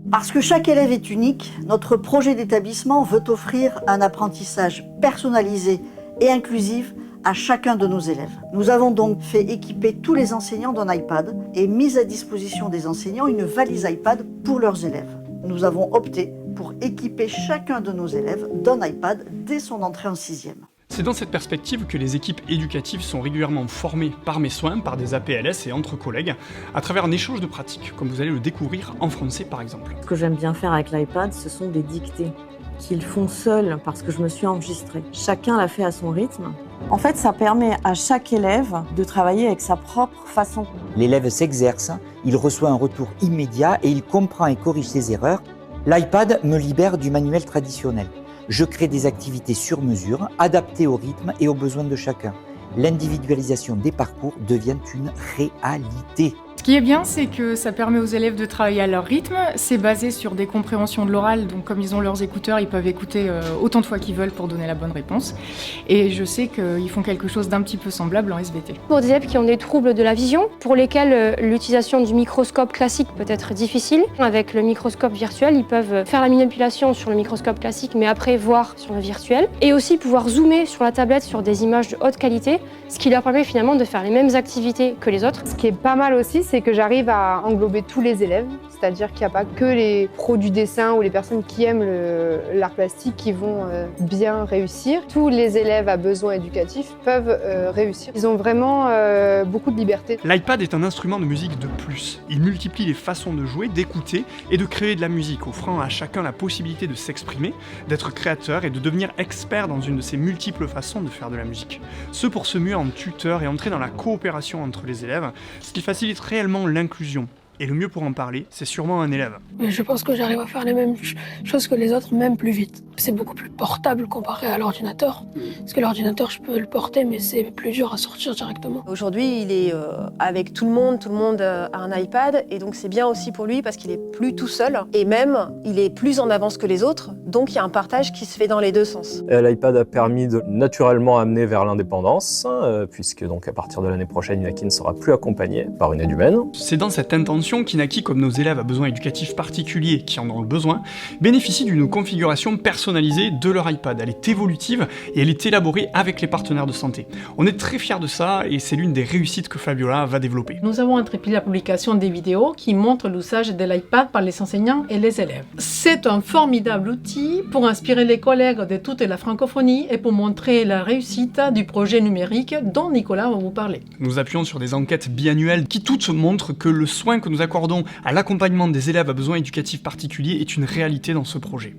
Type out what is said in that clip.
Parce que chaque élève est unique, notre projet d'établissement veut offrir un apprentissage personnalisé et inclusif à chacun de nos élèves. Nous avons donc fait équiper tous les enseignants d'un iPad et mis à disposition des enseignants une valise iPad pour leurs élèves. Nous avons opté pour équiper chacun de nos élèves d'un iPad dès son entrée en 6e. C'est dans cette perspective que les équipes éducatives sont régulièrement formées par mes soins, par des APLS et entre collègues, à travers un échange de pratiques, comme vous allez le découvrir en français par exemple. Ce que j'aime bien faire avec l'iPad, ce sont des dictées qu'ils font seuls parce que je me suis enregistrée. Chacun l'a fait à son rythme. En fait, ça permet à chaque élève de travailler avec sa propre façon. L'élève s'exerce, il reçoit un retour immédiat et il comprend et corrige ses erreurs. L'iPad me libère du manuel traditionnel. Je crée des activités sur mesure, adaptées au rythme et aux besoins de chacun. L'individualisation des parcours devient une réalité. Ce qui est bien, c'est que ça permet aux élèves de travailler à leur rythme. C'est basé sur des compréhensions de l'oral, donc comme ils ont leurs écouteurs, ils peuvent écouter autant de fois qu'ils veulent pour donner la bonne réponse. Et je sais qu'ils font quelque chose d'un petit peu semblable en SVT. Pour des élèves qui ont des troubles de la vision, pour lesquels l'utilisation du microscope classique peut être difficile, avec le microscope virtuel, ils peuvent faire la manipulation sur le microscope classique, mais après voir sur le virtuel. Et aussi pouvoir zoomer sur la tablette sur des images de haute qualité, ce qui leur permet finalement de faire les mêmes activités que les autres. Ce qui est pas mal aussi, c'est que j'arrive à englober tous les élèves, c'est-à-dire qu'il n'y a pas que les pros du dessin ou les personnes qui aiment l'art plastique qui vont bien réussir. Tous les élèves à besoins éducatifs peuvent réussir. Ils ont vraiment beaucoup de liberté. L'iPad est un instrument de musique de plus. Il multiplie les façons de jouer, d'écouter et de créer de la musique, offrant à chacun la possibilité de s'exprimer, d'être créateur et de devenir expert dans une de ces multiples façons de faire de la musique. Ce pour se muer en tuteur et entrer dans la coopération entre les élèves, ce qui facilite réellement l'inclusion. Et le mieux pour en parler, c'est sûrement un élève. Je pense que j'arrive à faire les mêmes choses que les autres, même plus vite. C'est beaucoup plus portable comparé à l'ordinateur. Parce que l'ordinateur, je peux le porter, mais c'est plus dur à sortir directement. Aujourd'hui, il est avec tout le monde a un iPad, et donc c'est bien aussi pour lui parce qu'il est plus tout seul, et même, il est plus en avance que les autres, donc il y a un partage qui se fait dans les deux sens. L'iPad a permis de naturellement amener vers l'indépendance, puisque donc à partir de l'année prochaine, Inaki ne sera plus accompagné par une aide humaine. C'est dans cette intention qu'Inaki, comme nos élèves à besoins éducatifs particuliers qui en ont besoin, bénéficie d'une configuration personnalisée de leur iPad. Elle est évolutive et elle est élaborée avec les partenaires de santé. On est très fiers de ça et c'est l'une des réussites que Fabiola va développer. Nous avons entrepris la publication des vidéos qui montrent l'usage de l'iPad par les enseignants et les élèves. C'est un formidable outil pour inspirer les collègues de toute la francophonie et pour montrer la réussite du projet numérique dont Nicolas va vous parler. Nous appuyons sur des enquêtes biannuelles qui toutes montrent que le soin que nous accordons à l'accompagnement des élèves à besoins éducatifs particuliers est une réalité dans ce projet.